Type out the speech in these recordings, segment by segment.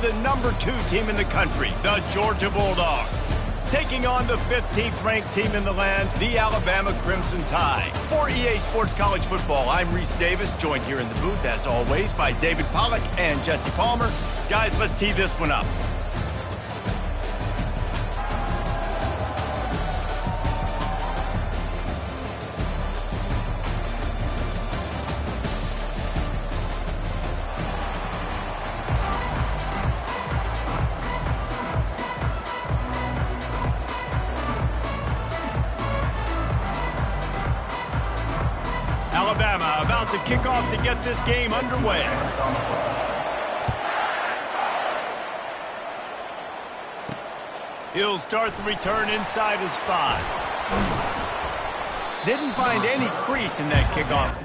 the #2 team in the country, the Georgia Bulldogs, taking on the 15th ranked team in the land, the Alabama Crimson Tide. For EA Sports College Football, I'm Reese Davis, joined here in the booth, as always, by David Pollack and Jesse Palmer. Guys, let's tee this one up. Alabama about to kick off to get this game underway. He'll start the return inside his 5. Didn't find any crease in that kickoff.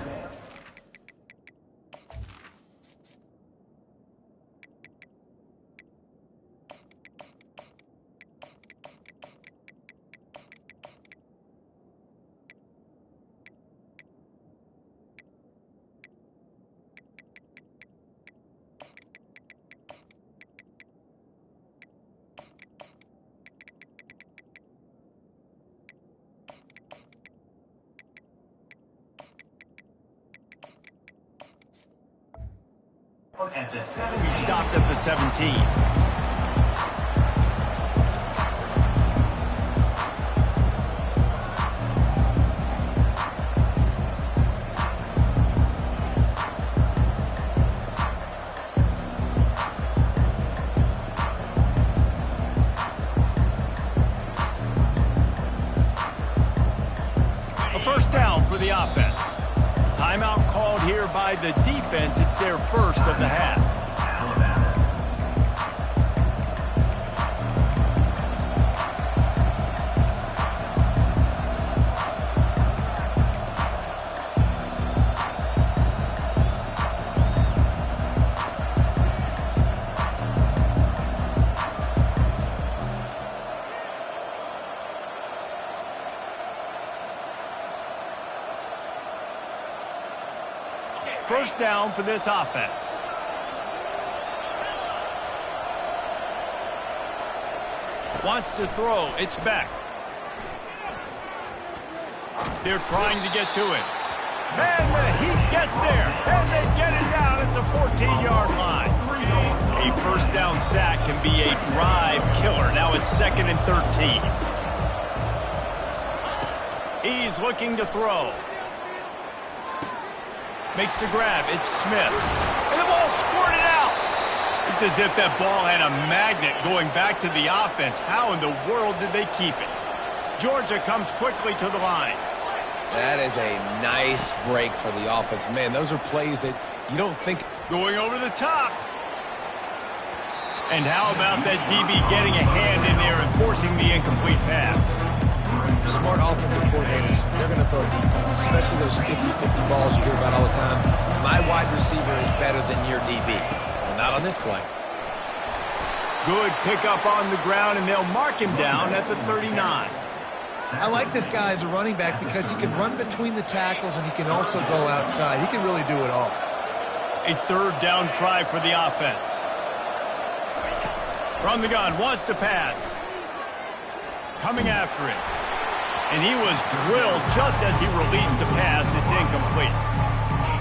He stopped at the 17. A first down for the offense. Timeout called here by the defense. It's their first of the half. First down for this offense. Wants to throw. It's back. They're trying to get to it. Man, the Heat gets there, and they get it down at the 14-yard line. A first down sack can be a drive killer. Now it's 2nd and 13. He's looking to throw. Makes the grab. It's Smith. And the ball squirted out. It's as if that ball had a magnet going back to the offense. How in the world did they keep it? Georgia comes quickly to the line. That is a nice break for the offense. Man, those are plays that you don't think. Going over the top. And how about that DB getting a hand in there and forcing the incomplete pass? Smart offensive coordinators, they're going to throw deep balls, especially those 50-50 balls you hear about all the time. My wide receiver is better than your DB. Well, not on this play. Good pickup on the ground, and they'll mark him down at the 39. I like this guy as a running back because he can run between the tackles and he can also go outside. He can really do it all. A third down try for the offense. From the gun, wants to pass. Coming after it. And he was drilled just as he released the pass. It's incomplete.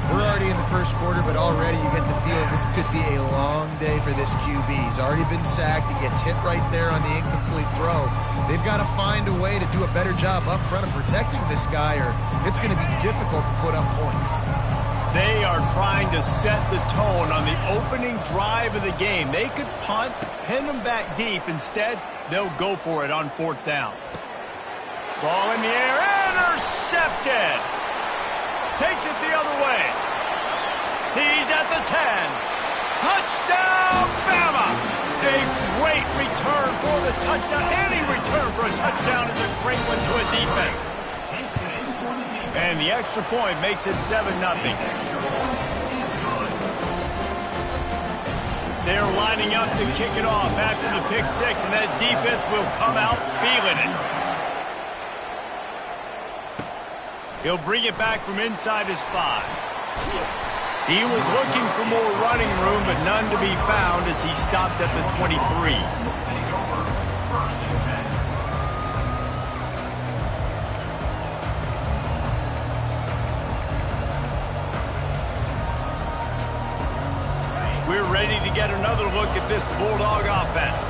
We're already in the first quarter, but already you get the feeling this could be a long day for this QB. He's already been sacked. He gets hit right there on the incomplete throw. They've got to find a way to do a better job up front of protecting this guy, or it's going to be difficult to put up points. They are trying to set the tone on the opening drive of the game. They could punt, pin them back deep. Instead, they'll go for it on 4th down. Ball in the air, intercepted. Takes it the other way. He's at the 10. Touchdown, Bama! A great return for the touchdown. Any return for a touchdown is a great one to a defense. And the extra point makes it 7-0. They're lining up to kick it off after the pick 6, and that defense will come out feeling it. He'll bring it back from inside his 5. He was looking for more running room, but none to be found as he stopped at the 23. We're ready to get another look at this Bulldog offense.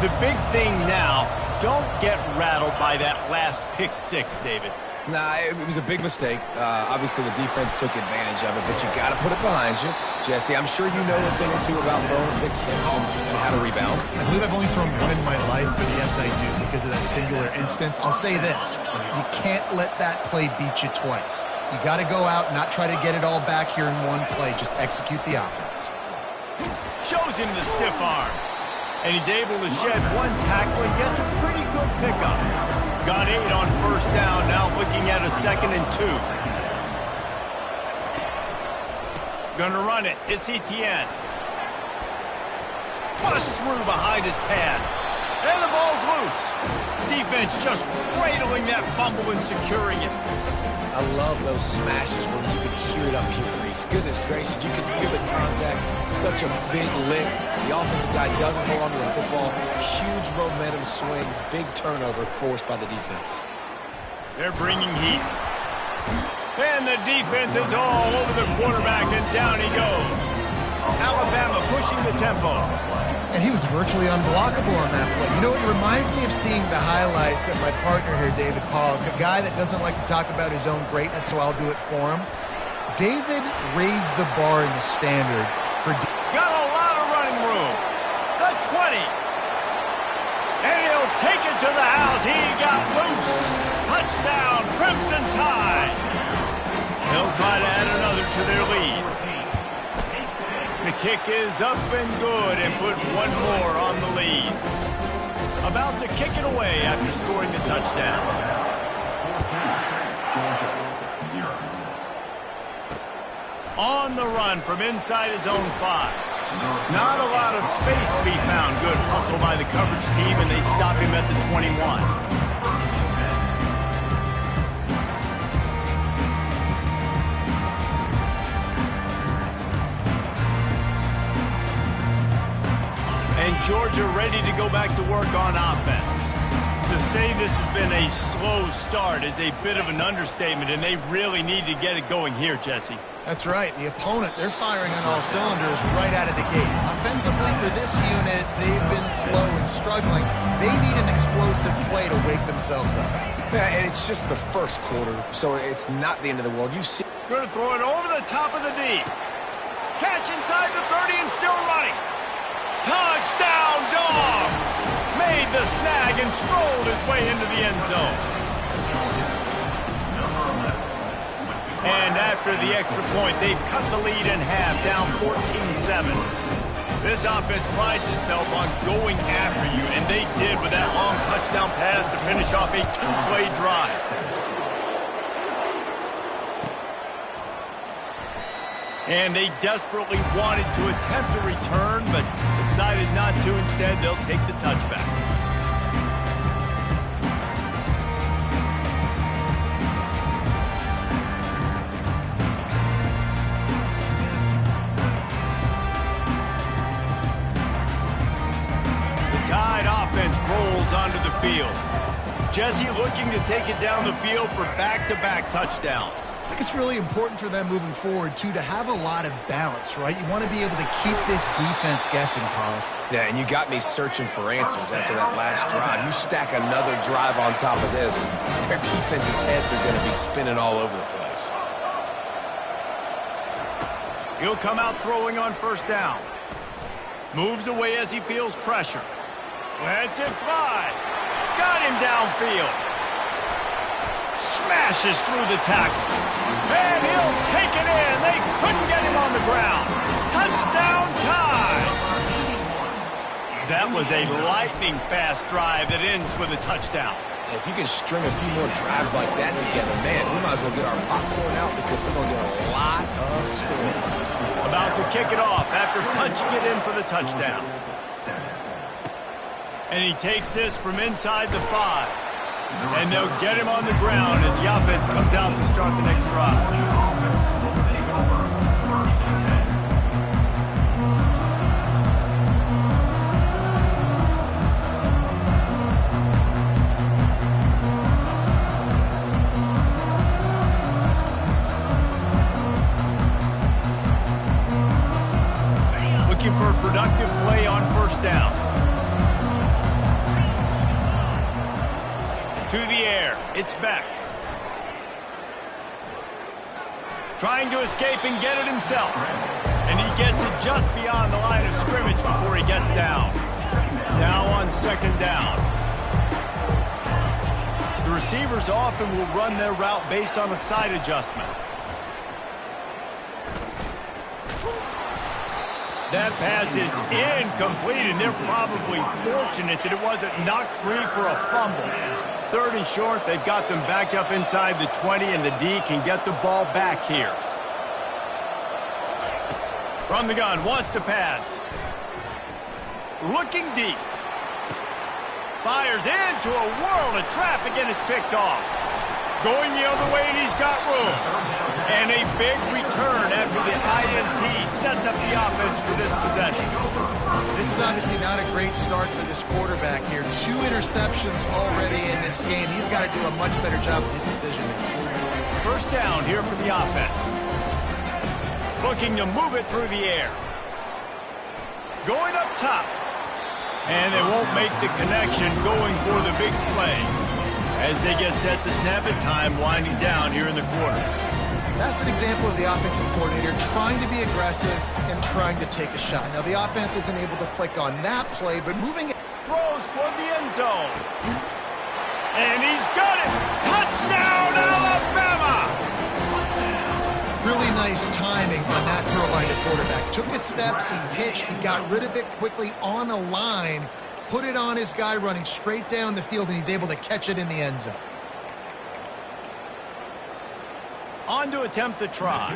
The big thing now, don't get rattled by that last pick six, David. Nah, it was a big mistake. Obviously, the defense took advantage of it, but you got to put it behind you. Jesse, I'm sure you know a thing or two about throwing a pick six and how to rebound. I believe I've only thrown one in my life, but yes, I do, because of that singular instance. I'll say this. You can't let that play beat you twice. You got to go out and not try to get it all back here in one play. Just execute the offense. Shows him the stiff arm. And he's able to shed one tackle and gets a pretty good pickup. Got 8 on first down, now looking at a 2nd and 2. Gonna run it, it's Etienne. Bust through behind his pad. And the ball's loose. Defense just cradling that fumble and securing it. I love those smashes where you can hear it up here, Reese. Goodness gracious, you can hear the contact. Such a big lick. The offensive guy doesn't hold on to the football. Huge momentum swing. Big turnover forced by the defense. They're bringing heat. And the defense is all over the quarterback, and down he goes. Alabama pushing the tempo. And he was virtually unblockable on that play. You know, it reminds me of seeing the highlights of my partner here, David Pollock, a guy that doesn't like to talk about his own greatness, so I'll do it for him. David raised the bar in the standard for... Got a lot of running room. The 20. And he'll take it to the house. He got loose. Touchdown, Crimson Tide. They'll try to add another to their lead. The kick is up and good and put one more on the lead. About to kick it away after scoring the touchdown. On the run from inside his own 5. Not a lot of space to be found. Good hustle by the coverage team, and they stop him at the 21. Georgia ready to go back to work on offense. To say this has been a slow start is a bit of an understatement, and they really need to get it going here, Jesse. That's right. The opponent, they're firing on all cylinders right out of the gate. Offensively, for this unit, they've been slow and struggling. They need an explosive play to wake themselves up. Yeah, and it's just the first quarter, so it's not the end of the world. You see... Going to throw it over the top of the D. Catch inside the 30 and still running. Touchdown, Dogs! Made the snag and strolled his way into the end zone. And after the extra point, they've cut the lead in half, down 14-7. This offense prides itself on going after you, and they did with that long touchdown pass to finish off a 2-play drive. And they desperately wanted to attempt a return, but decided not to. Instead, they'll take the touchback. The Tide offense rolls onto the field. Jesse looking to take it down the field for back-to-back touchdowns. I think it's really important for them moving forward, too, to have a lot of balance, right? You want to be able to keep this defense guessing, Pollock. Yeah, and you got me searching for answers after that last drive. You stack another drive on top of this, their defense's heads are going to be spinning all over the place. He'll come out throwing on first down. Moves away as he feels pressure. Lets it fly. Got him downfield. Smashes through the tackle. And he'll take it in. They couldn't get him on the ground. Touchdown Tide. That was a lightning-fast drive that ends with a touchdown. If you can string a few more drives like that together, man, we might as well get our popcorn out because we're going to get a lot of scoring. About to kick it off after punching it in for the touchdown. And he takes this from inside the 5. And they'll get him on the ground as the offense comes out to start the next drive. effective play on first down. To the air. It's Beck. Trying to escape and get it himself. And he gets it just beyond the line of scrimmage before he gets down. Now on second down. The receivers often will run their route based on a side adjustment. That pass is incomplete, and they're probably fortunate that it wasn't knocked free for a fumble. Third and short, they've got them back up inside the 20, and the D can get the ball back here. From the gun, wants to pass. Looking deep. Fires into a world of traffic, and it's picked off. Going the other way, and he's got room. And a big return after the INT sets up the offense for this possession. This is obviously not a great start for this quarterback here. 2 interceptions already in this game. He's got to do a much better job with his decision. First down here for the offense. Looking to move it through the air. Going up top. And they won't make the connection going for the big play. As they get set to snap it, time winding down here in the quarter. That's an example of the offensive coordinator trying to be aggressive and trying to take a shot. Now, the offense isn't able to click on that play, but moving it. Throws toward the end zone. And he's got it. Touchdown, Alabama! Really nice timing on that throw by the quarterback. Took his steps, he pitched, he got rid of it quickly on a line, put it on his guy running straight down the field, and he's able to catch it in the end zone. On to attempt the try.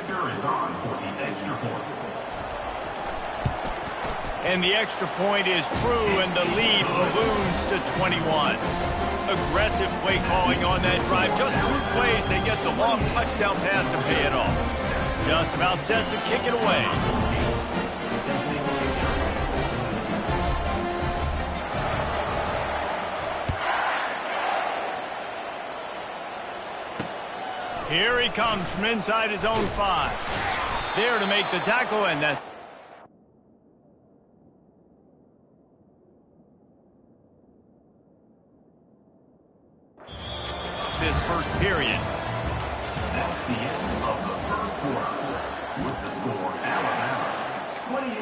And the extra point is true, and the lead balloons to 21. Aggressive play calling on that drive. Just 2 plays, they get the long touchdown pass to pay it off. Just about set to kick it away. Here he comes from inside his own 5. There to make the tackle, and that... this first period. That's the end of the first quarter. With the score, Alabama 28,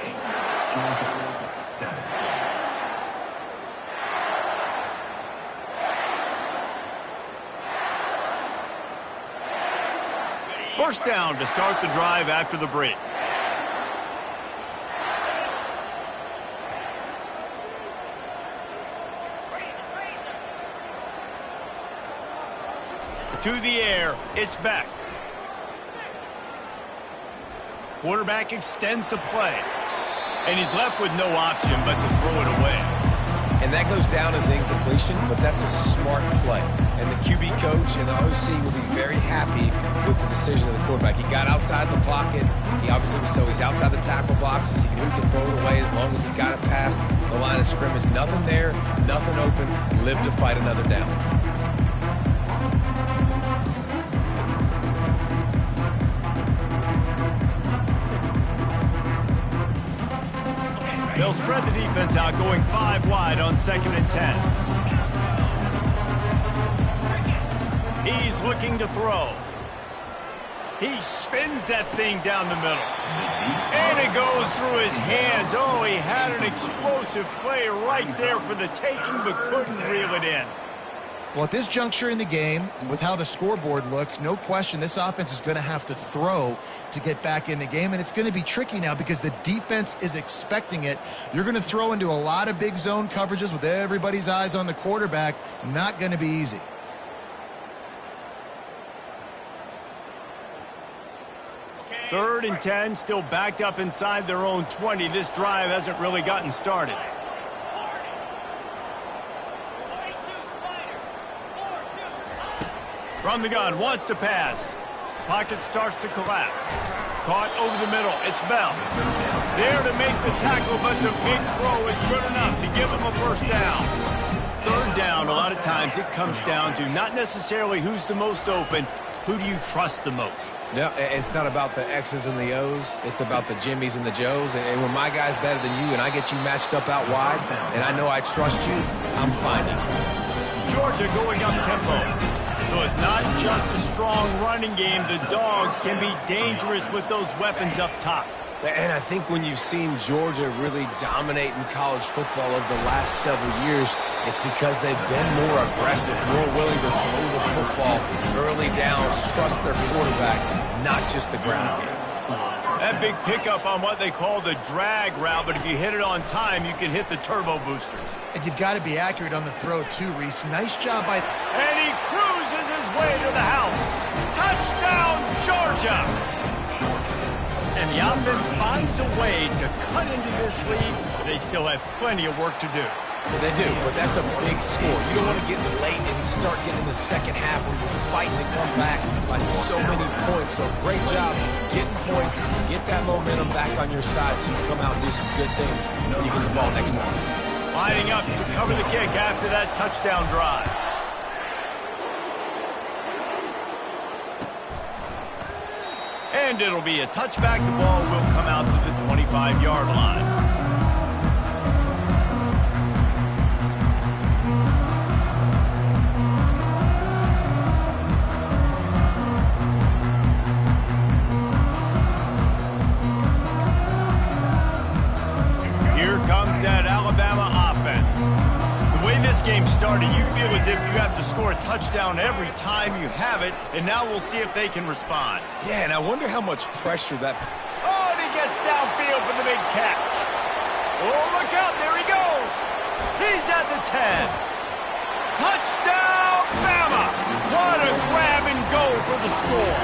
Georgia 7. First down to start the drive after the break. To the air, it's back. Quarterback extends the play. And he's left with no option but to throw it away. And that goes down as incompletion, but that's a smart play. And the QB coach and the OC will be very happy with the decision of the quarterback. He got outside the pocket. He obviously was so he's outside the tackle boxes. He knew he could throw it away as long as he got it past the line of scrimmage. Nothing there, nothing open. Live to fight another down. They'll spread the defense out, going 5 wide on 2nd and 10. He's looking to throw. He spins that thing down the middle. And it goes through his hands. Oh, he had an explosive play right there for the taking, but couldn't reel it in. Well, at this juncture in the game, with how the scoreboard looks, no question this offense is going to have to throw to get back in the game, and it's going to be tricky now because the defense is expecting it. You're going to throw into a lot of big zone coverages with everybody's eyes on the quarterback. Not going to be easy. Third and 10, still backed up inside their own 20. This drive hasn't really gotten started. From the gun, wants to pass. Pocket starts to collapse. Caught over the middle. It's Bell. There to make the tackle, but the big throw is good enough to give him a first down. Third down, a lot of times it comes down to not necessarily who's the most open, who do you trust the most? No, it's not about the X's and the O's. It's about the Jimmys and the Joes. And when my guy's better than you and I get you matched up out wide, and I know I trust you, I'm fine now. Georgia going up tempo. So it's not just a strong running game. The Dogs can be dangerous with those weapons up top. And I think when you've seen Georgia really dominate in college football over the last several years, it's because they've been more aggressive, more willing to throw the football early downs, trust their quarterback, not just the ground game. That big pickup on what they call the drag route, but if you hit it on time, you can hit the turbo boosters. And you've got to be accurate on the throw, too, Reese. Nice job by... And he cruises his way to the house. Touchdown, Georgia! And the offense finds a way to cut into this lead. They still have plenty of work to do. Yeah, they do, but that's a big score. You don't want to get late and start getting the second half where you're fighting to come back by so many points. So great job getting points, get that momentum back on your side so you can come out and do some good things when you get the ball next time. Lining up to cover the kick after that touchdown drive. And it'll be a touchback. The ball will come out to the 25-yard line. Here comes that Alabama offense. The way this game started, you feel as if you have to score a touchdown every time you have it, and now we'll see if they can respond. Yeah, and I wonder how much pressure that... Oh, and he gets downfield for the big catch. Oh, look out, there he goes. He's at the 10. Touchdown, Bama. What a grab and go for the score.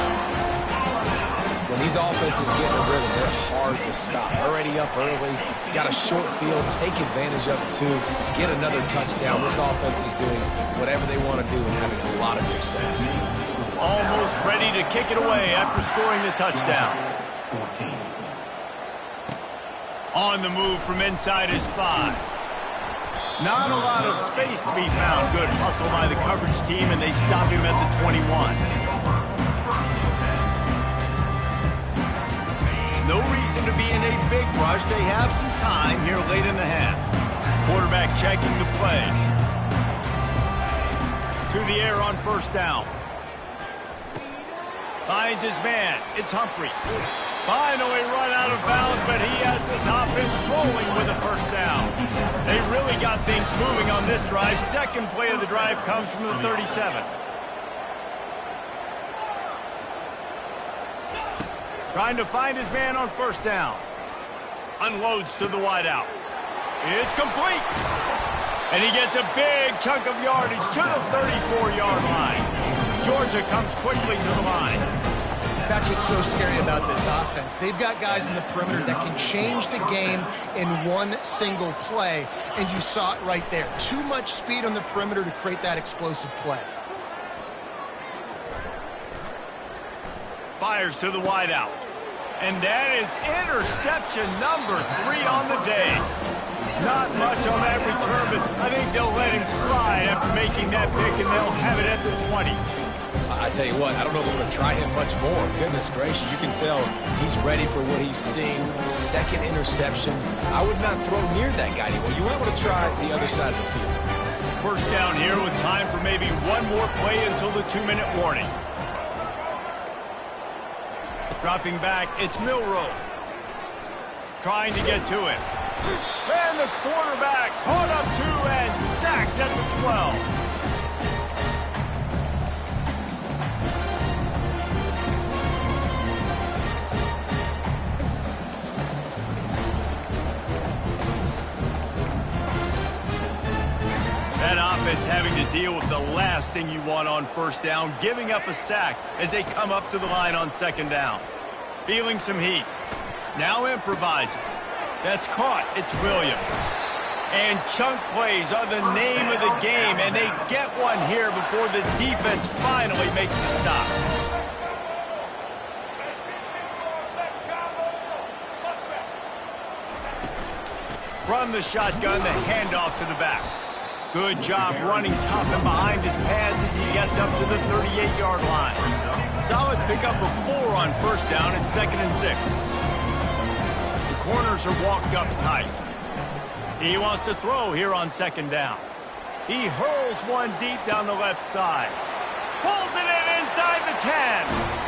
When these offenses get in a rhythm, they're hard to stop. Already up early, got a short field, take advantage of it too, get another touchdown. This offense is doing whatever they want to do and having a lot of success. Almost ready to kick it away after scoring the touchdown. On the move from inside his 5. Not a lot of space to be found. Good hustle by the coverage team, and they stop him at the 21. No reason to be in a big rush. They have some time here late in the half. Quarterback checking the play. To the air on first down. Finds his man. It's Humphries. Finally run out of bounds, but he has this offense rolling with a first down. They really got things moving on this drive. Second play of the drive comes from the 37. Trying to find his man on first down. Unloads to the wideout. It's complete. And he gets a big chunk of yardage to the 34-yard line. Georgia comes quickly to the line. That's what's so scary about this offense. They've got guys in the perimeter that can change the game in one single play, and you saw it right there. Too much speed on the perimeter to create that explosive play. Fires to the wideout. And that is interception number 3 on the day. Not much on that return, but I think they'll let him slide after making that pick, and they'll have it at the 20. I tell you what, I don't know if I'm going to try him much more. Goodness gracious, you can tell he's ready for what he's seeing. Second interception. I would not throw near that guy anymore. You might want to try the other side of the field. First down here with time for maybe one more play until the 2-minute warning. Dropping back, it's Milroe. Trying to get to him. And the quarterback caught up to and sacked at the 12. That offense having to deal with the last thing you want on first down, giving up a sack as they come up to the line on second down. Feeling some heat. Now improvising. That's caught. It's Williams. And chunk plays are the name of the game, and they get one here before the defense finally makes the stop. From the shotgun, the handoff to the back. Good job running tough and behind his pads as he gets up to the 38-yard line. Solid pickup of 4 on first down and 2nd and 6. The corners are walked up tight. He wants to throw here on 2nd down. He hurls one deep down the left side. Pulls it in inside the 10.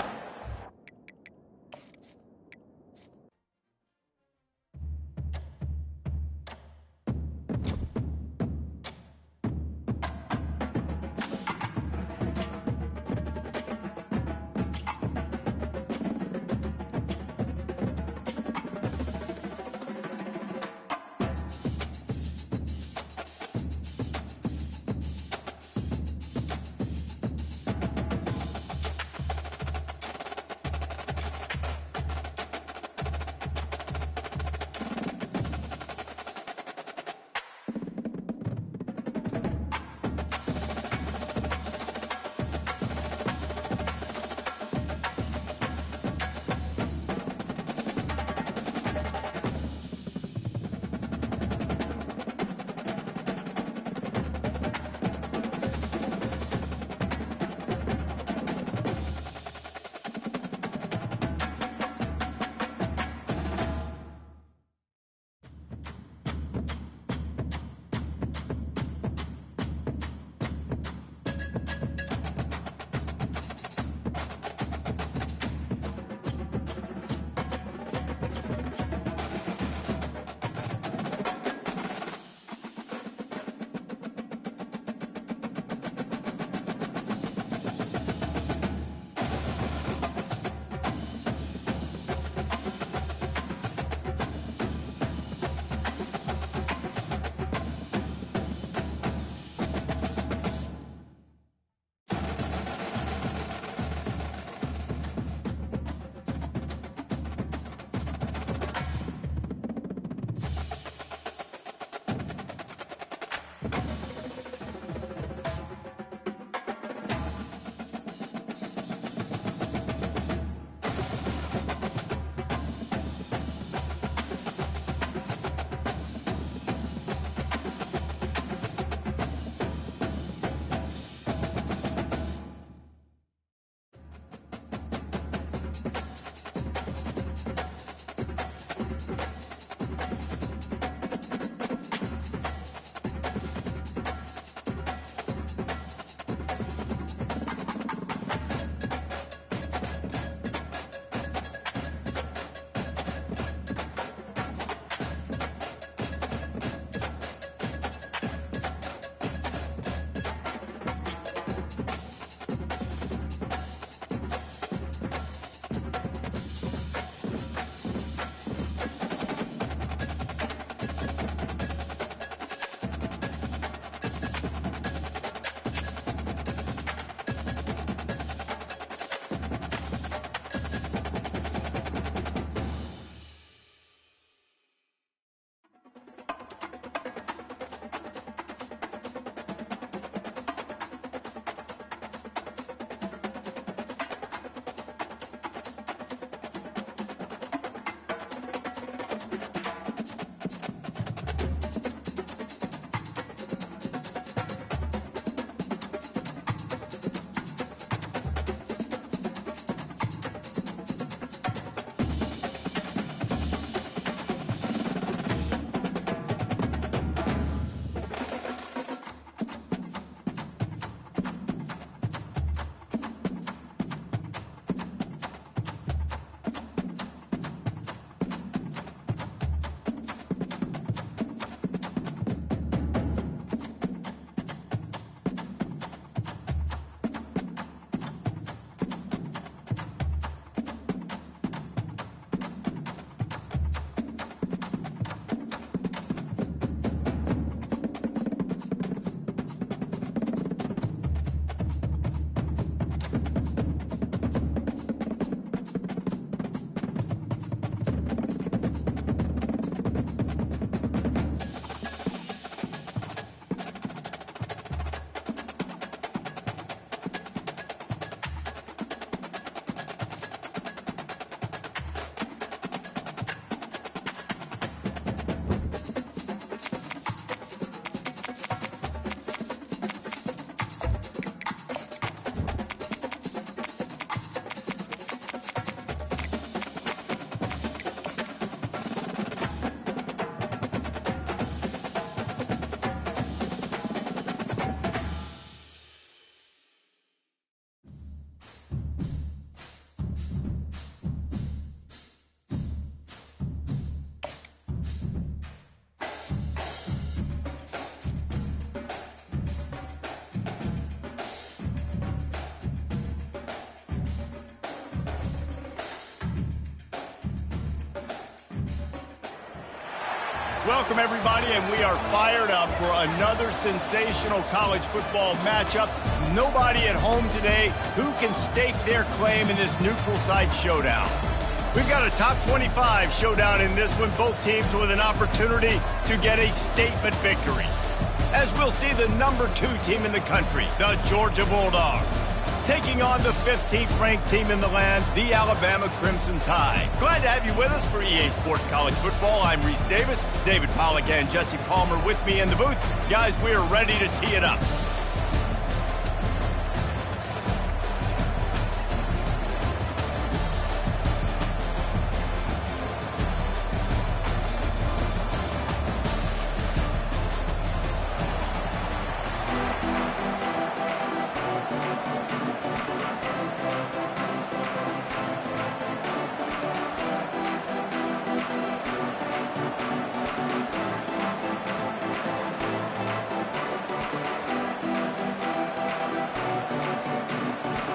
Welcome, everybody, and we are fired up for another sensational college football matchup. Nobody at home today who can stake their claim in this neutral site showdown. We've got a top 25 showdown in this one, both teams with an opportunity to get a statement victory. As we'll see the number 2 team in the country, the Georgia Bulldogs, taking on the 15th-ranked team in the land, the Alabama Crimson Tide. Glad to have you with us for EA Sports College Football. I'm Reese Davis, David Pollack and Jesse Palmer with me in the booth. Guys, we are ready to tee it up.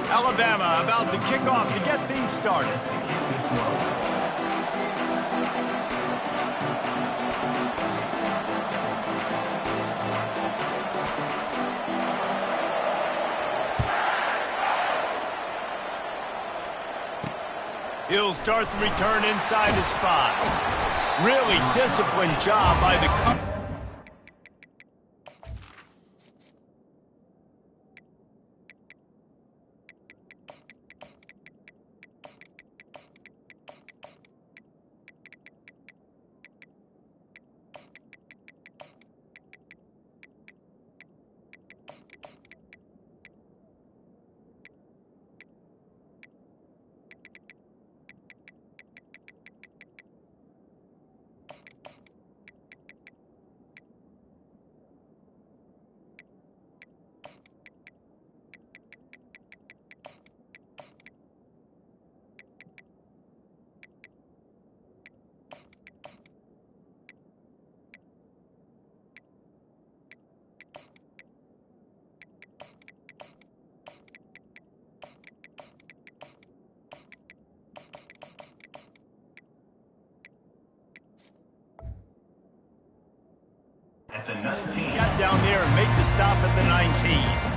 Alabama about to kick off to get things started. He'll start the return inside his 5. Really disciplined job by the cover. At the 19. Got down there and make the stop at the 19.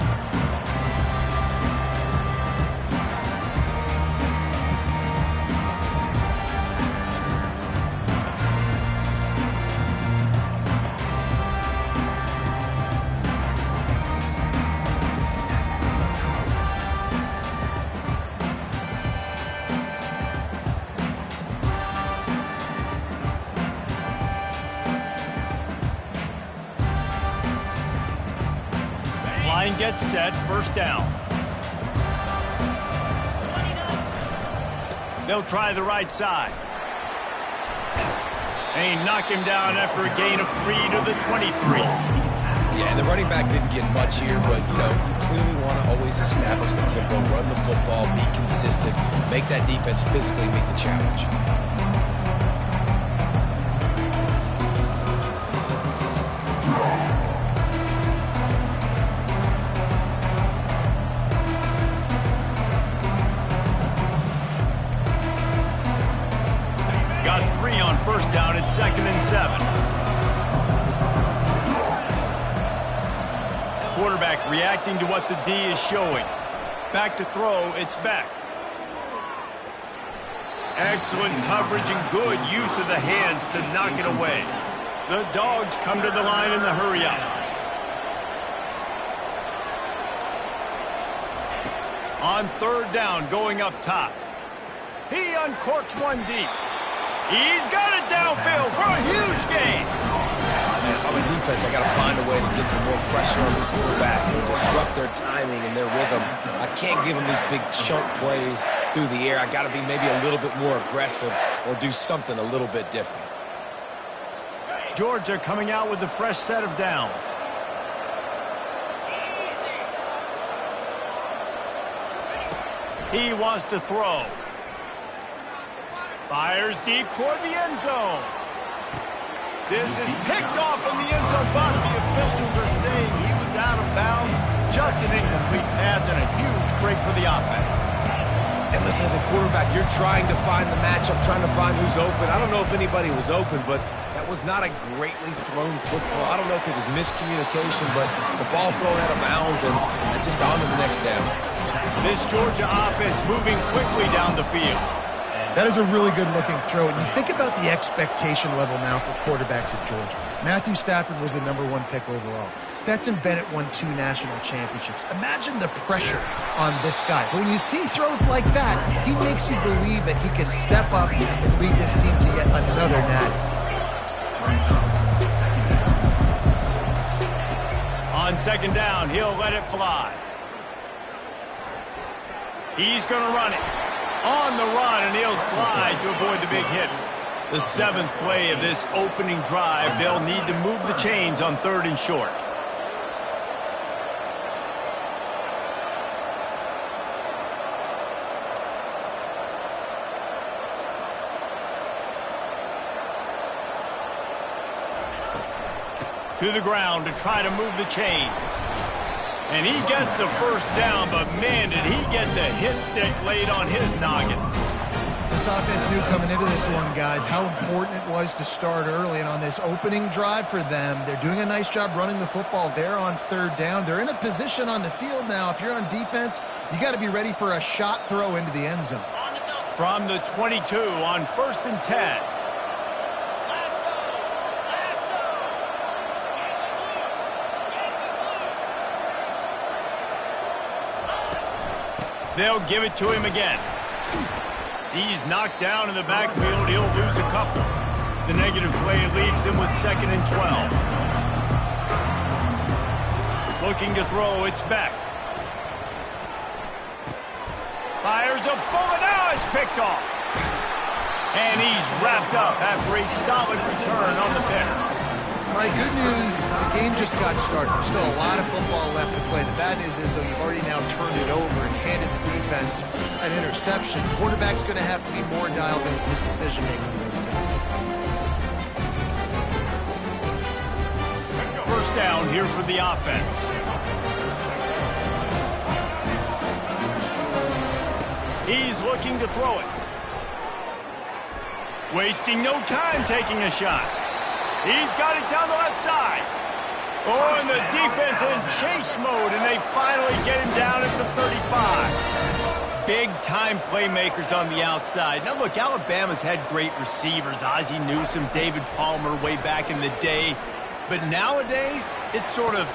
Line gets set, first down. They'll try the right side. And he knocked him down after a gain of 3 to the 23. Yeah, the running back didn't get much here, but, you clearly want to always establish the tempo, run the football, be consistent, make that defense physically meet the challenge. Got 3 on first down at 2nd and 7. Quarterback reacting to what the D is showing. Back to throw, it's back. Excellent coverage and good use of the hands to knock it away. The Dogs come to the line in the hurry up. On third down, going up top. He uncorks one deep. He's got it downfield for a huge gain. If I'm a defense, I got to find a way to get some more pressure on the quarterback or disrupt their timing and their rhythm. I can't give them these big chunk plays through the air. I got to be maybe a little bit more aggressive or do something a little bit different. Georgia coming out with a fresh set of downs. He wants to throw. Fires deep toward the end zone. This is picked off in the end zone, but the officials are saying he was out of bounds. Just an incomplete pass and a huge break for the offense. And listen, as a quarterback, you're trying to find the matchup, trying to find who's open. I don't know if anybody was open, but that was not a greatly thrown football. I don't know if it was miscommunication, but the ball thrown out of bounds and just on to the next down. This Georgia offense moving quickly down the field. That is a really good-looking throw. And you think about the expectation level now for quarterbacks at Georgia. Matthew Stafford was the #1 pick overall. Stetson Bennett won 2 national championships. Imagine the pressure on this guy. But when you see throws like that, he makes you believe that he can step up and lead this team to yet another natty. On second down, he'll let it fly. He's going to run it. On the run, and he'll slide to avoid the big hit. The 7th play of this opening drive, they'll need to move the chains on 3rd and short. To the ground to try to move the chains. And he gets the first down, but man, did he get the hit stick laid on his noggin. This offense knew coming into this one, guys, how important it was to start early. And on this opening drive for them, they're doing a nice job running the football. They're on 3rd down. They're in a position on the field now. If you're on defense, you got to be ready for a shot throw into the end zone. From the 22 on 1st and 10. They'll give it to him again. He's knocked down in the backfield. He'll lose a couple. The negative play leaves him with 2nd and 12. Looking to throw, it's Beck. Fires a bullet. Now it's picked off. And he's wrapped up after a solid return on the pick. All right, good news, the game just got started. There's still a lot of football left to play. The bad news is, though, you've already now turned it over and handed the defense an interception. The quarterback's going to have to be more dialed in with his decision-making in this game. First down here for the offense. He's looking to throw it. Wasting no time taking a shot. He's got it down the left side. Oh, and the defense in chase mode, and they finally get him down at the 35. Big-time playmakers on the outside. Now, look, Alabama's had great receivers. Ozzie Newsome, David Palmer way back in the day. But nowadays, it's sort of,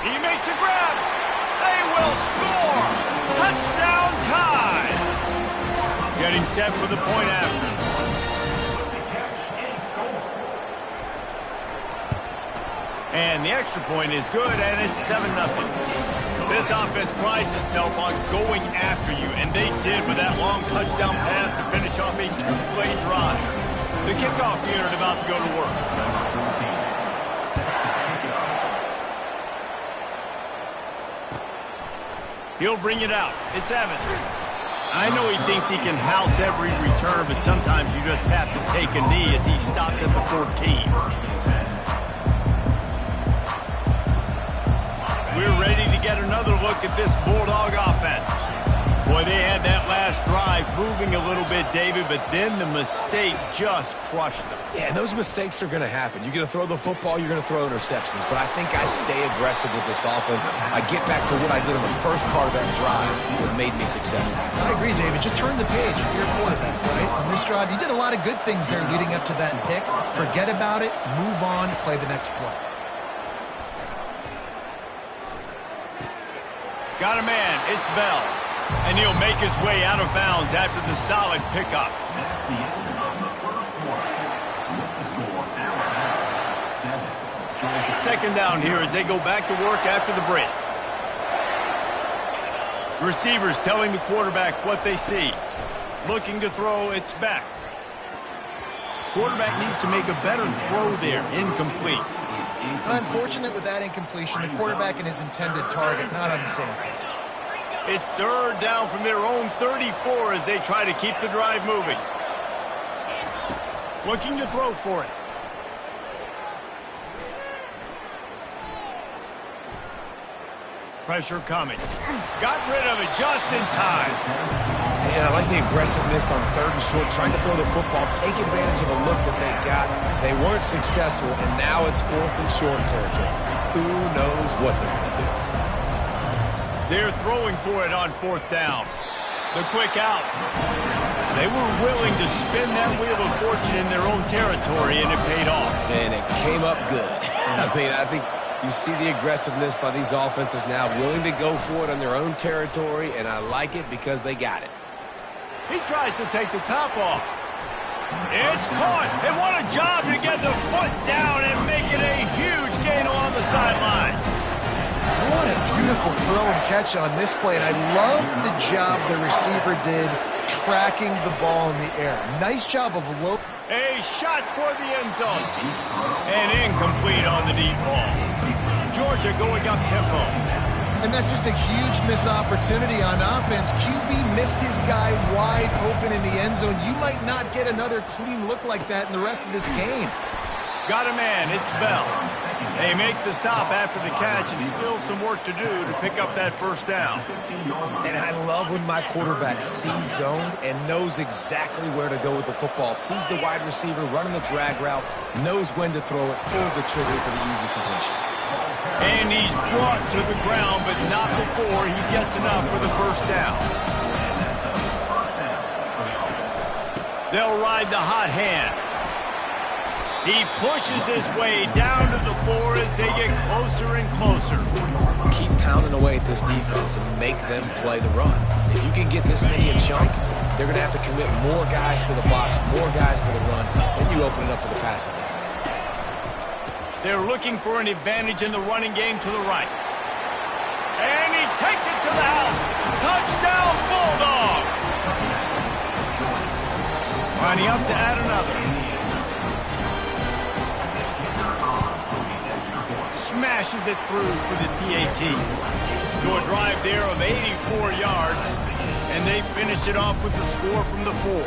he makes a grab. They will score. Touchdown time. Getting set for the point after. And the extra point is good, and it's 7-0. This offense prides itself on going after you, and they did with that long touchdown pass to finish off a 2-play drive. The kickoff unit about to go to work. He'll bring it out. It's Evans. I know he thinks he can house every return, but sometimes you just have to take a knee as he stopped at the 14. We're ready to get another look at this Bulldog offense. Boy, they had that last drive moving a little bit, David, but then the mistake just crushed them. Yeah, and those mistakes are going to happen. You're going to throw the football, you're going to throw interceptions. But I think I stay aggressive with this offense. I get back to what I did in the first part of that drive that made me successful. I agree, David. Just turn the page if you're a quarterback, right? On this drive, you did a lot of good things there leading up to that pick. Forget about it, move on, play the next play. Got a man, it's Bell. And he'll make his way out of bounds after the solid pickup. That's the end of the first quarter. With the score, Alabama 7, Georgia. Second down here as they go back to work after the break. Receivers telling the quarterback what they see. Looking to throw, it's back. Quarterback needs to make a better throw there, incomplete. Unfortunate with that incompletion, the quarterback and his intended target not on the same page. It's 3rd down from their own 34 as they try to keep the drive moving. Looking to throw for it. Pressure coming. Got rid of it just in time. And I like the aggressiveness on 3rd and short, trying to throw the football, take advantage of a look that they got. They weren't successful, and now it's 4th and short territory. Who knows what they're going to do? They're throwing for it on 4th down. The quick out. They were willing to spin that wheel of fortune in their own territory, and it paid off. And it came up good. I mean, I think you see the aggressiveness by these offenses now, willing to go for it on their own territory, and I like it because they got it. He tries to take the top off. It's caught. And what a job to get the foot down and make it a huge gain along the sideline. What a beautiful throw and catch on this play. And I love the job the receiver did tracking the ball in the air. Nice job of low. A shot toward the end zone. And incomplete on the deep ball. Georgia going up tempo. And that's just a huge missed opportunity on offense. QB missed his guy wide open in the end zone. You might not get another clean look like that in the rest of this game. Got a man. It's Bell. They make the stop after the catch, and still some work to do to pick up that 1st down. And I love when my quarterback sees zoned and knows exactly where to go with the football. Sees the wide receiver running the drag route, knows when to throw it, pulls the trigger for the easy completion. And he's brought to the ground, but not before he gets enough for the 1st down. They'll ride the hot hand. He pushes his way down to the 4 as they get closer and closer. Keep pounding away at this defense and make them play the run. If you can get this many a chunk, they're going to have to commit more guys to the box, more guys to the run, then you open it up for the passing game. They're looking for an advantage in the running game to the right. And he takes it to the house. Touchdown, Bulldogs! Lining up to add another. Smashes it through for the PAT. So a drive there of 84 yards, and they finish it off with the score from the 4.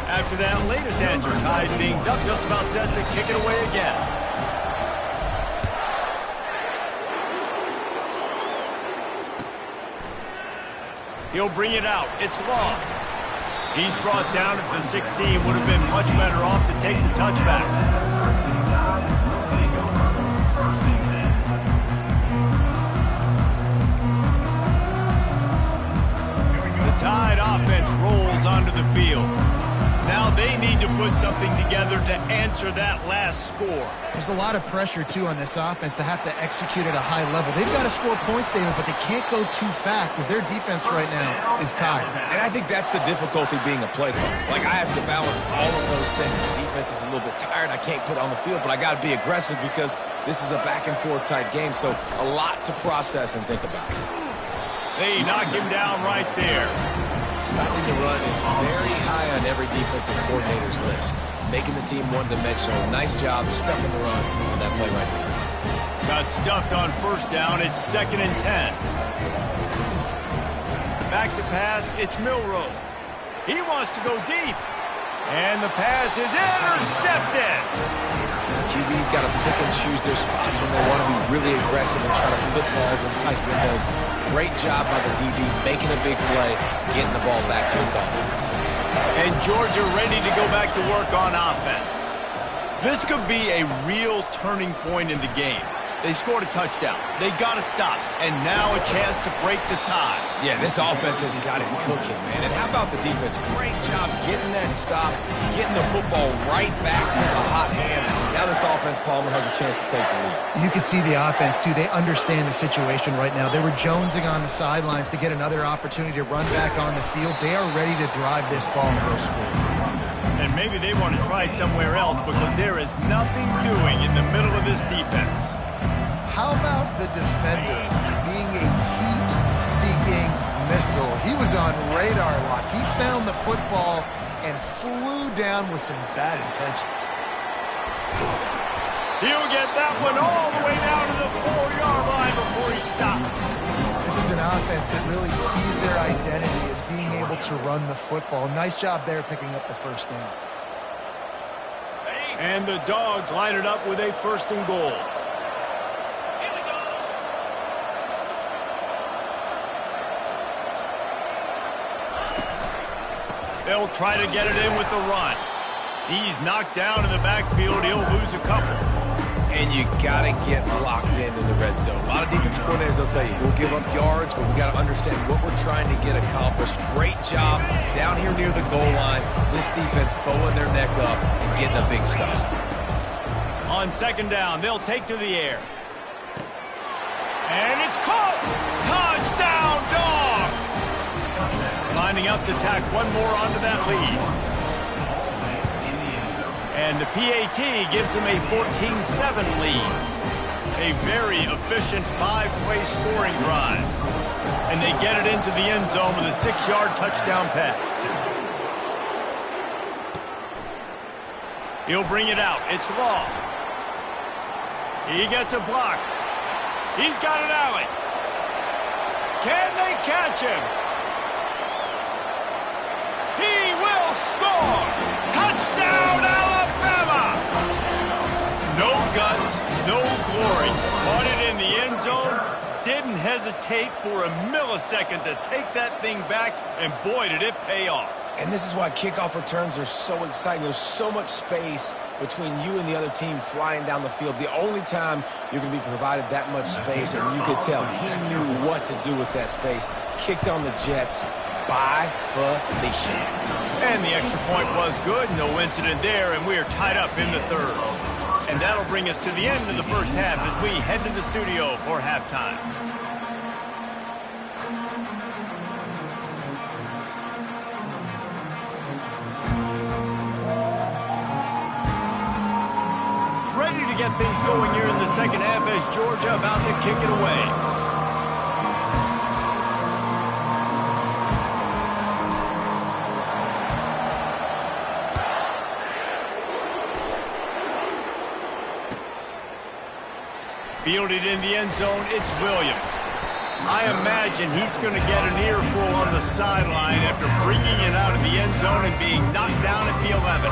After that latest answer tied things up, just about set to kick it away again. He'll bring it out. It's long. He's brought down at the 16. Would have been much better off to take the touchback. The Tide offense rolls onto the field. Now they need to put something together to answer that last score. There's a lot of pressure, too, on this offense to have to execute at a high level. They've got to score points, David, but they can't go too fast because their defense right now is tired. And I think that's the difficulty being a play caller. Like, I have to balance all of those things. The defense is a little bit tired. I can't put it on the field, but I got to be aggressive because this is a back-and-forth type game, so a lot to process and think about. They knock him down right there. Stopping the run is very high on every defensive coordinator's list. Making the team one-dimensional. Nice job stuffing the run on that play right there. Got stuffed on 1st down. It's 2nd and 10. Back to pass. It's Milroe. He wants to go deep. And the pass is intercepted. QB's got to pick and choose their spots when they want to be really aggressive and try to fit balls in tight windows. Great job by the DB making a big play, getting the ball back to its offense. And Georgia ready to go back to work on offense. This could be a real turning point in the game. They scored a touchdown. They got to stop. And now a chance to break the tie. Yeah, this offense has got it cooking, man. And how about the defense? Great job getting that stop, getting the football right back to the hot hand. Now this offense, Palmer, has a chance to take the lead. You can see the offense, too. They understand the situation right now. They were jonesing on the sidelines to get another opportunity to run back on the field. They are ready to drive this ball and go score. And maybe they want to try somewhere else because there is nothing doing in the middle of this defense. How about the defender being a heat-seeking missile? He was on radar lock. He found the football and flew down with some bad intentions. He'll get that one all the way down to the 4-yard line before he stops. This is an offense that really sees their identity as being able to run the football. Nice job there picking up the 1st down. And the Dogs line it up with a 1st and goal. They'll try to get it in with the run. He's knocked down in the backfield. He'll lose a couple. And you got to get locked in the red zone. A lot of defense coordinators, they'll tell you, we'll give up yards, but we got to understand what we're trying to get accomplished. Great job down here near the goal line. This defense bowing their neck up and getting a big stop. On second down, they'll take to the air. And it's caught! Touchdown, Dogs! Lining up to tack one more onto that lead. And the PAT gives them a 14-7 lead. A very efficient five-way scoring drive. And they get it into the end zone with a 6-yard touchdown pass. He'll bring it out. It's Law. He gets a block. He's got an alley. Can they catch him? He will score! Touchdown, Alabama! No guts, no glory. Caught it in the end zone. Didn't hesitate for a millisecond to take that thing back, and boy, did it pay off. And this is why kickoff returns are so exciting. There's so much space between you and the other team flying down the field. The only time you're going to be provided that much space, and you could tell he knew what to do with that space. Kicked on the Jets by Felicia. And the extra point was good. No incident there, and we are tied up in the third. And that'll bring us to the end of the first half as we head to the studio for halftime. Ready to get things going here in the second half as Georgia about to kick it away. Fielded in the end zone, it's Williams. I imagine he's going to get an earful on the sideline after bringing it out of the end zone and being knocked down at the 11.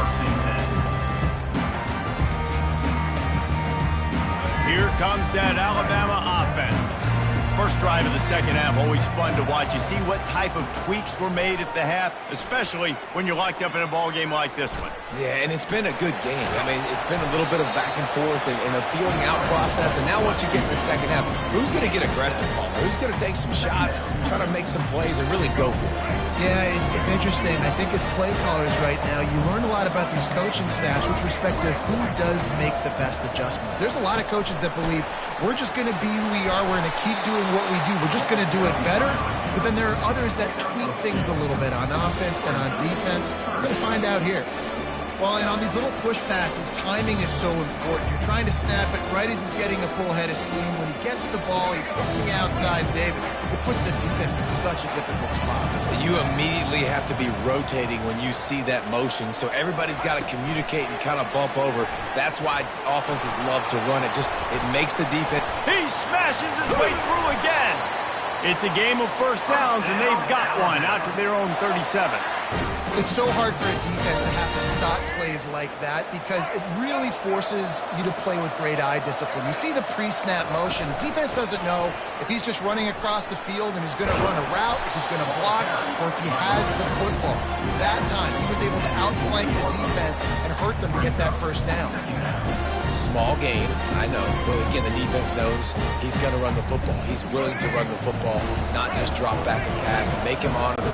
Here comes that Alabama offense. First drive of the second half, always fun to watch. You see what type of tweaks were made at the half, especially when you're locked up in a ball game like this one. Yeah, and it's been a good game. I mean, it's been a little bit of back and forth and a feeling out process. And now once you get to the second half, who's going to get aggressive, Palmer? Who's going to take some shots, try to make some plays, and really go for it? Yeah, it's interesting. I think as play callers right now, you learn a lot about these coaching staffs with respect to who does make the best adjustments. There's a lot of coaches that believe we're just going to be who we are. We're going to keep doing what we do. We're just going to do it better. But then there are others that tweak things a little bit on offense and on defense. We're going to find out here. Well, and on these little push passes, timing is so important. You're trying to snap it right as he's getting a full head of steam. When he gets the ball, he's hitting the outside, David. It puts the defense in such a difficult spot. You immediately have to be rotating when you see that motion, so everybody's got to communicate and kind of bump over. That's why offenses love to run it. It makes the defense. He smashes his way through again. It's a game of first downs, and they've got one out to their own 37. It's so hard for a defense to have to stop plays like that because it really forces you to play with great eye discipline. You see the pre-snap motion. Defense doesn't know if he's just running across the field and he's going to run a route, if he's going to block, or if he has the football. That time, he was able to outflank the defense and hurt them to get that first down. Small game, I know. But again, the defense knows he's going to run the football. He's willing to run the football, not just drop back and pass and make him honor the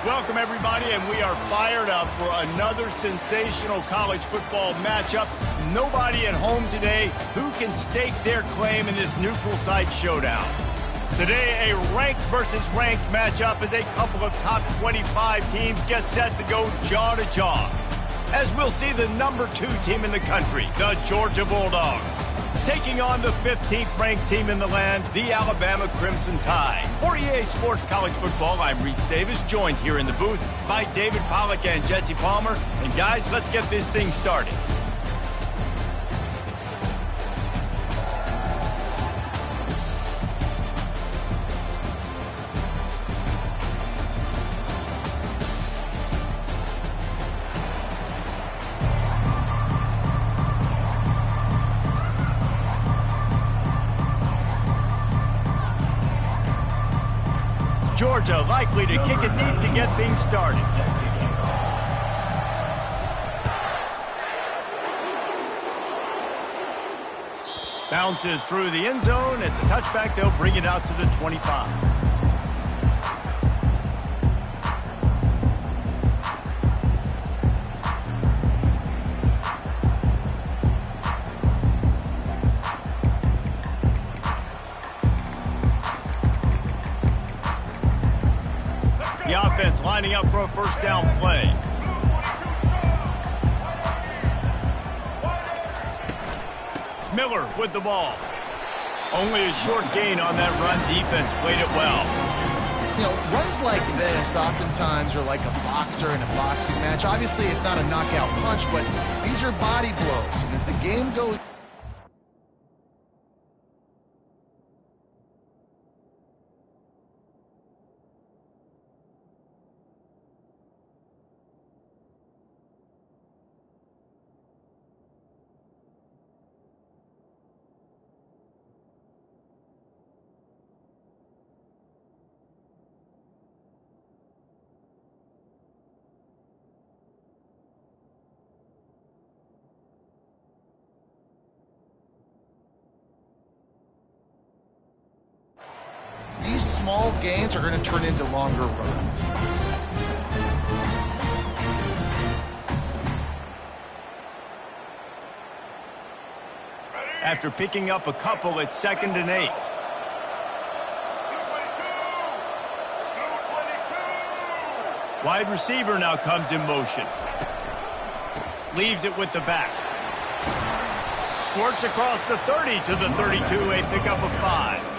Welcome, everybody, and we are fired up for another sensational college football matchup. Nobody at home today who can stake their claim in this neutral site showdown. Today, a ranked versus ranked matchup as a couple of top 25 teams get set to go jaw to jaw. As we'll see the number 2 team in the country, the Georgia Bulldogs, taking on the 15th ranked team in the land, the Alabama Crimson Tide. For EA Sports College Football, I'm Reese Davis, joined here in the booth by David Pollack and Jesse Palmer. And guys, let's get this thing started. Georgia likely to kick it deep to get things started. Bounces through the end zone. It's a touchback. They'll bring it out to the 25. The offense lining up for a first down play. Miller with the ball. Only a short gain on that run. Defense played it well. You know, runs like this oftentimes are like a boxer in a boxing match. Obviously, it's not a knockout punch, but these are body blows. And as the game goes... These small gains are going to turn into longer runs. After picking up a couple, it's 2nd and 8. Wide receiver now comes in motion. Leaves it with the back. Squirts across the 30 to the 32, a pickup of 5.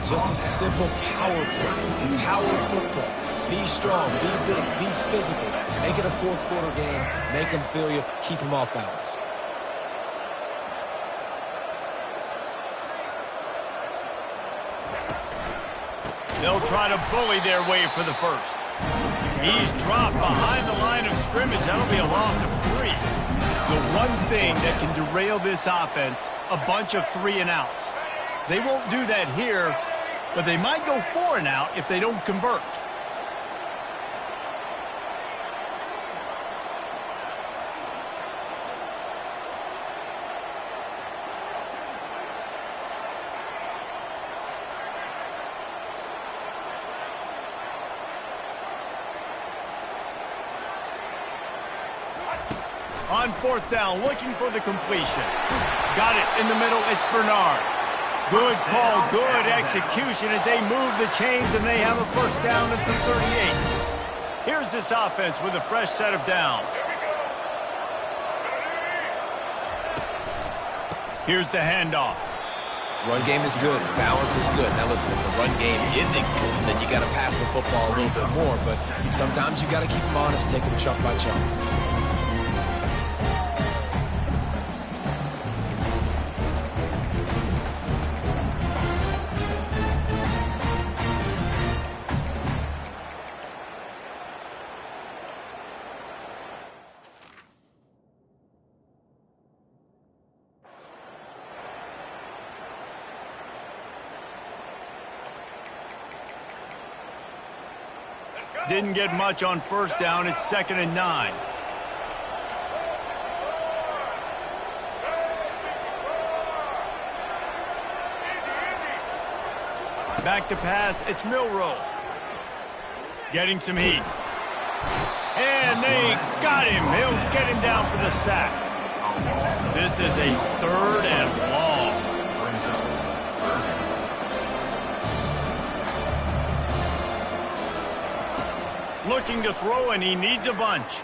Just a simple power play. Power football. Be strong, be big, be physical. Make it a fourth quarter game. Make them feel you. Keep them off balance. They'll try to bully their way for the first. He's dropped behind the line of scrimmage. That'll be a loss of 3. The one thing that can derail this offense, a bunch of 3 and outs. They won't do that here, but they might go 4 and out if they don't convert. On 4th down, looking for the completion. Got it in the middle. It's Bernard. Good call, good execution as they move the chains and they have a first down at the 38. Here's this offense with a fresh set of downs. Here's the handoff. Run game is good. Balance is good. Now listen, if the run game isn't good, then you got to pass the football a little bit more. But sometimes you got to keep them honest, take them chunk by chunk. Didn't get much on first down. It's 2nd and 9. Back to pass. It's Milroe. Getting some heat. And they got him. He'll get him down for the sack. This is a 3rd and long. Looking to throw, and he needs a bunch.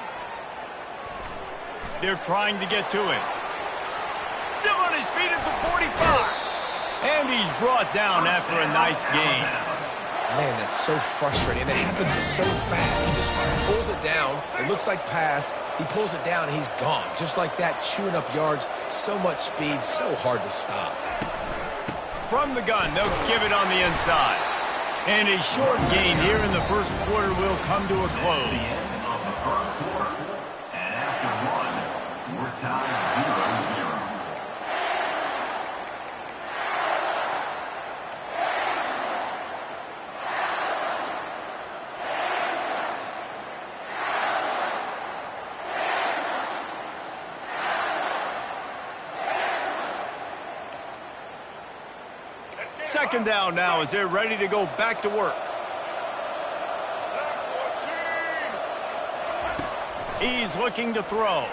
They're trying to get to him. Still on his feet at the 45. And he's brought down after a nice gain. Man, that's so frustrating. And it happens so fast. He just pulls it down. It looks like pass. He pulls it down, and he's gone. Just like that, chewing up yards. So much speed, so hard to stop. From the gun, they'll give it on the inside. And a short gain here in the first quarter will come to a close. The end of the first quarter. And after one, we're tied 0-0. Second down now as they're ready to go back to work. He's looking to throw.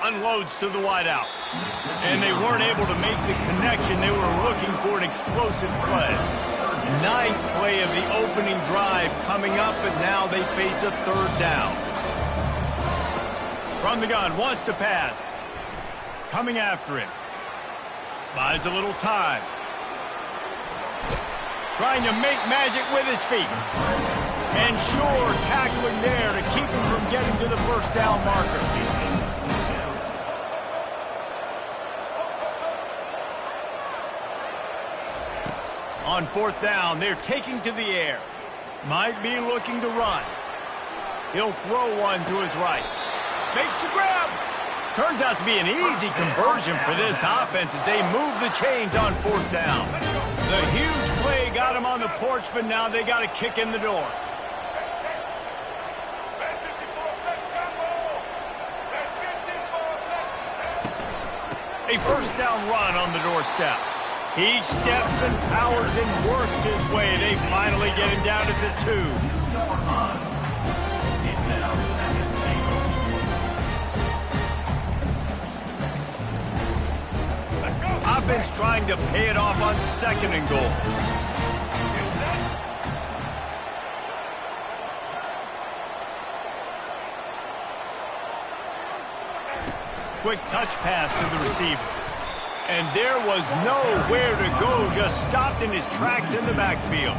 Unloads to the wideout. And they weren't able to make the connection. They were looking for an explosive play. 9th play of the opening drive coming up, but now they face a 3rd down. From the gun, wants to pass. Coming after him. Buys a little time. Trying to make magic with his feet. And sure, tackling there to keep him from getting to the first down marker. On 4th down, they're taking to the air. Might be looking to run. He'll throw one to his right. Makes the grab. Turns out to be an easy conversion for this offense as they move the chains on 4th down. The huge play got him on the porch, but now they got a kick in the door. A first down run on the doorstep. He steps and powers and works his way. They finally get him down at the 2. Offense trying to pay it off on 2nd and goal. Quick touch pass to the receiver. And there was nowhere to go, just stopped in his tracks in the backfield.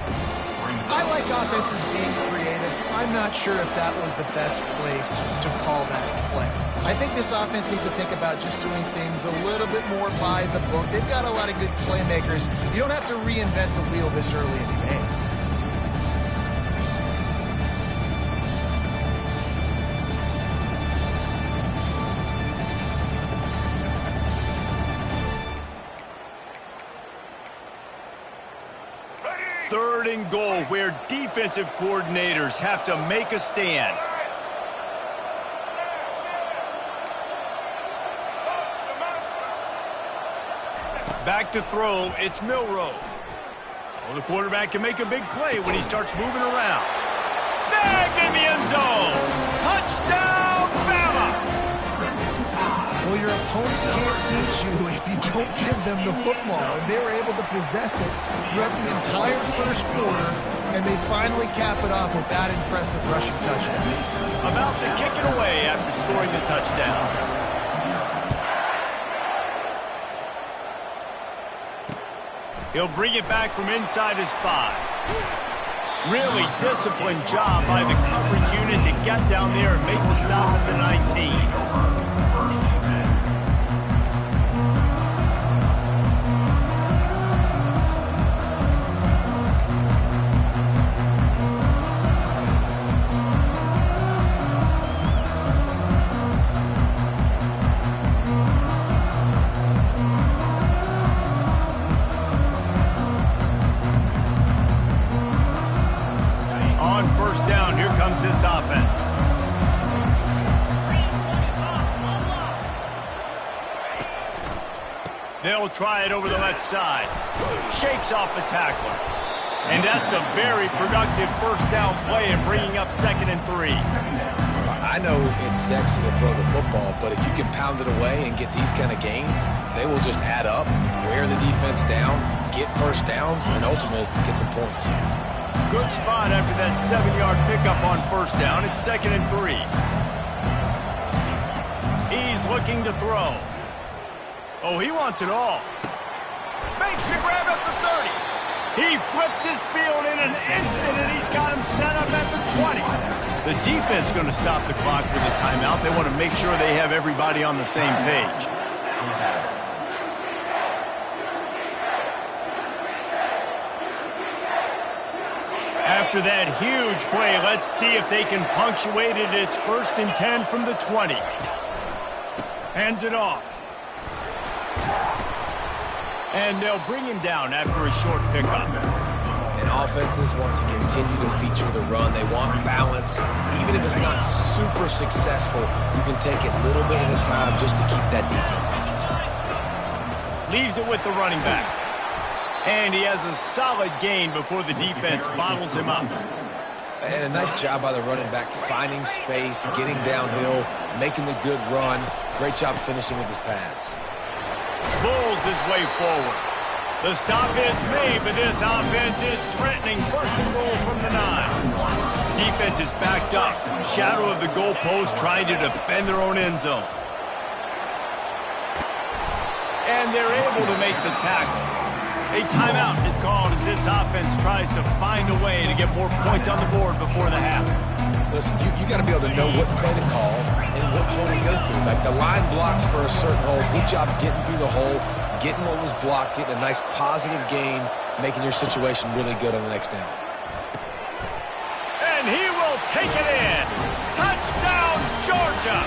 I like offenses being creative. I'm not sure if that was the best place to call that play. I think this offense needs to think about just doing things a little bit more by the book. They've got a lot of good playmakers. You don't have to reinvent the wheel this early in the game. Third and goal, where defensive coordinators have to make a stand. Back to throw, it's Milroe. Oh, the quarterback can make a big play when he starts moving around. Snagged in the end zone. Touchdown, Bama! Well, your opponent can't beat you if you don't give them the football. And they were able to possess it throughout the entire first quarter, and they finally cap it off with that impressive rushing touchdown. About to kick it away after scoring the touchdown. He'll bring it back from inside his 5. Really disciplined job by the coverage unit to get down there and make the stop at the 19. This offense. They'll try it over the left side. Shakes off the tackler. And that's a very productive first down play and bringing up 2nd and 3. I know it's sexy to throw the football, but if you can pound it away and get these kind of gains, they will just add up, wear the defense down, get first downs, and ultimately get some points. Good spot after that 7-yard pickup on first down. It's 2nd and 3. He's looking to throw. Oh, he wants it all. Makes the grab at the 30. He flips his field in an instant, and he's got him set up at the 20. The defense going to stop the clock with a timeout. They want to make sure they have everybody on the same page. After that huge play, let's see if they can punctuate it. It's 1st and 10 from the 20. Hands it off. And they'll bring him down after a short pickup. And offenses want to continue to feature the run. They want balance. Even if it's not super successful, you can take it little bit at a time just to keep that defense honest. Leaves it with the running back. And he has a solid gain before the defense bottles him up. And a nice job by the running back, finding space, getting downhill, making the good run. Great job finishing with his pads. Pulls his way forward. The stop is made, but this offense is threatening. 1st and goal from the 9. Defense is backed up. Shadow of the goalpost trying to defend their own end zone. And they're able to make the tackle. A timeout is called as this offense tries to find a way to get more points on the board before the half. Listen, you got to be able to know what play to call and what hole to go through. Like the line blocks for a certain hole. Good job getting through the hole, getting what was blocked, getting a nice positive gain, making your situation really good on the next down. And he will take it in. Touchdown, Georgia.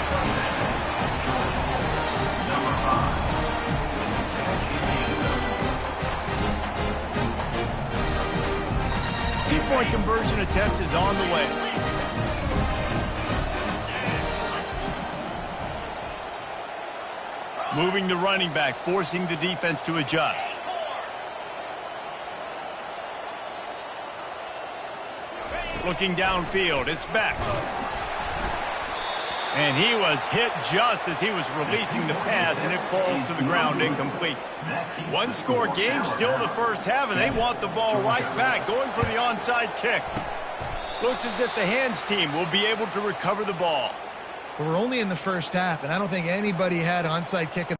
Two-point conversion attempt is on the way. Moving the running back, forcing the defense to adjust. Looking downfield, it's back. And he was hit just as he was releasing the pass, and it falls to the ground incomplete. One-score game, still the first half, and they want the ball right back, going for the onside kick. Looks as if the hands team will be able to recover the ball. But we're only in the first half, and I don't think anybody had onside kick.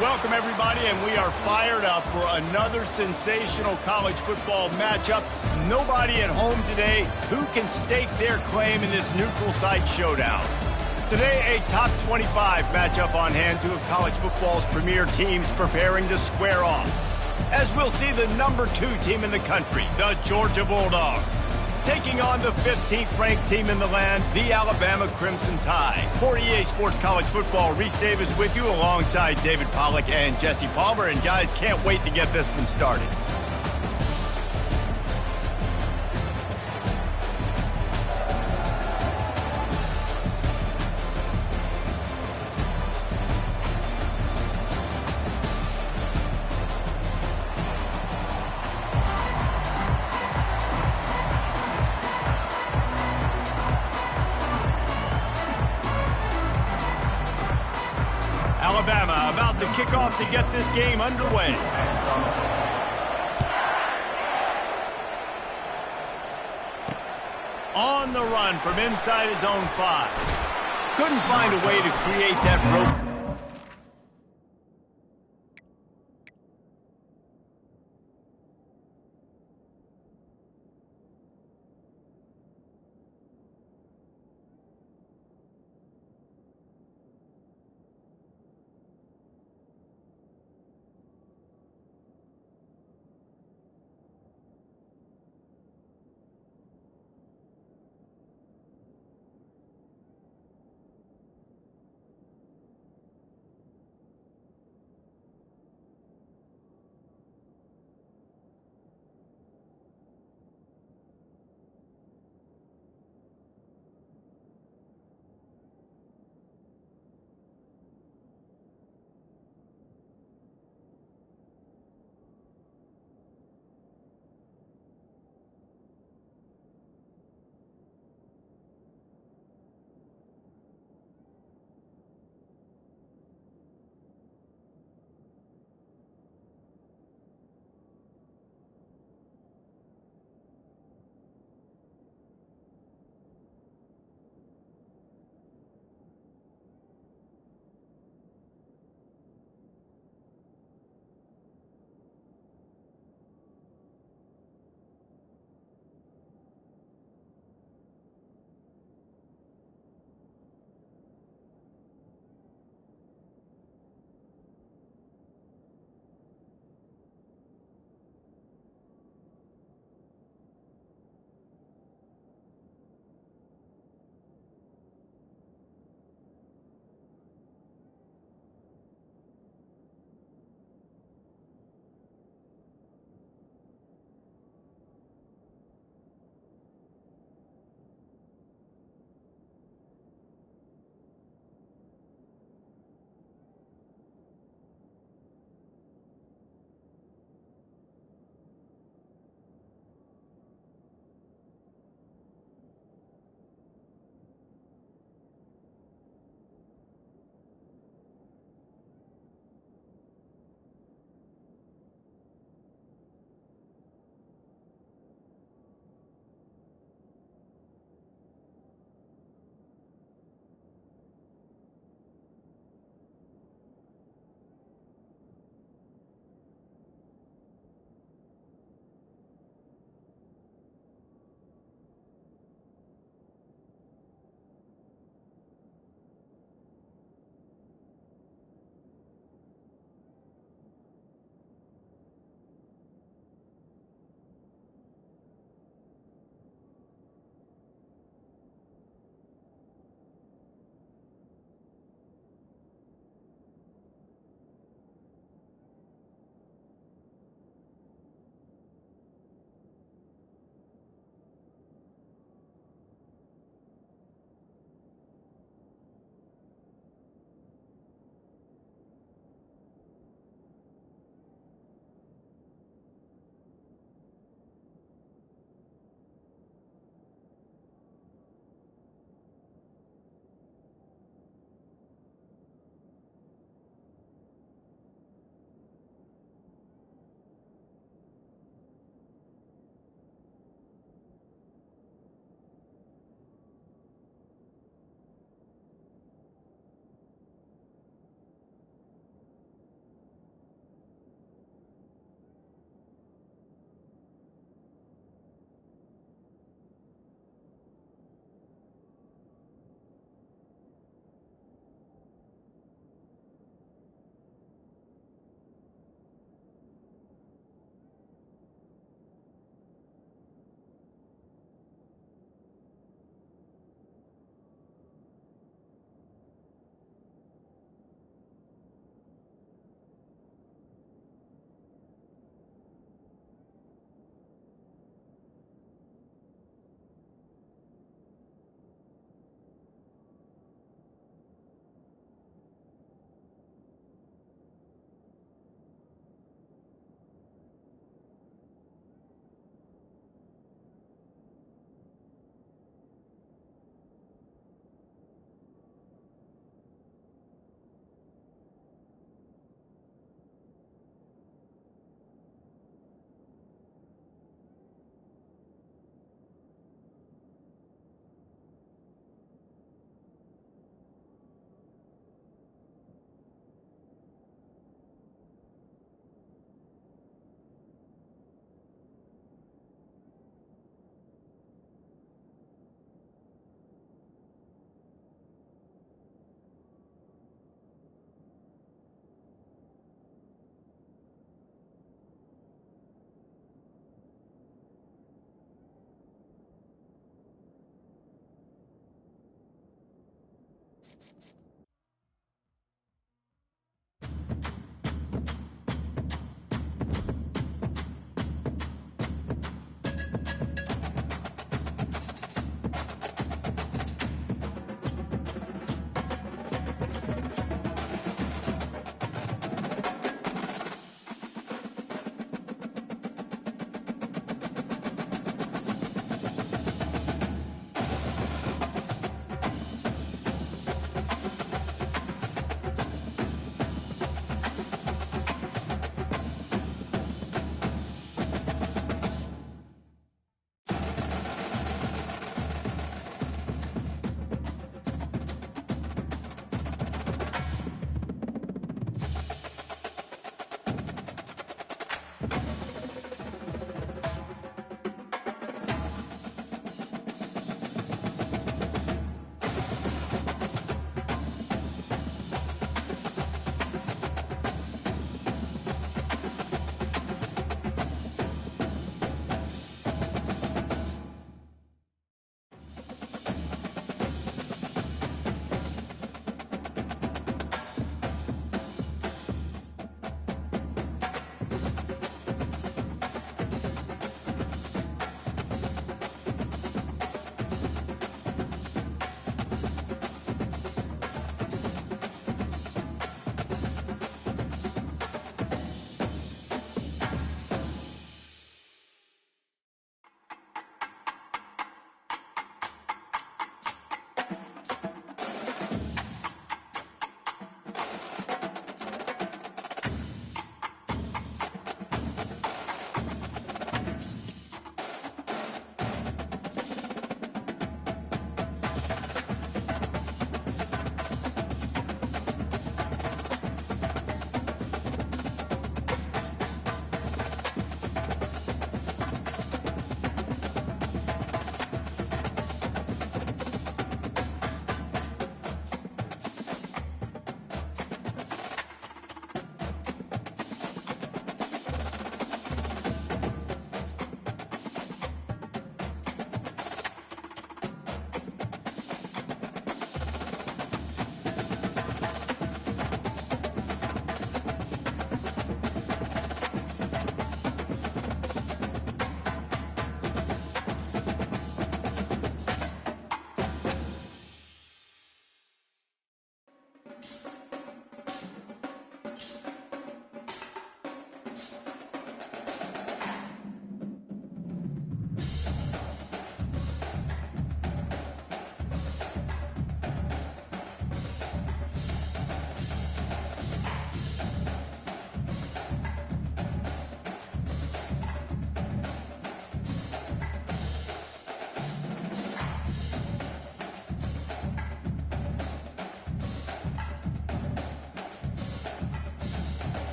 Welcome, everybody, and we are fired up for another sensational college football matchup. Nobody at home today who can stake their claim in this neutral site showdown. Today, a top 25 matchup on hand, two of college football's premier teams preparing to square off. As we'll see the number 2 team in the country, the Georgia Bulldogs, taking on the 15th ranked team in the land, the Alabama Crimson Tide. For EA Sports College Football, Reese Davis with you alongside David Pollack and Jesse Palmer. And guys, can't wait to get this one started. Alabama about to kick off to get this game underway. On the run from inside his own 5. Couldn't find a way to create that rope.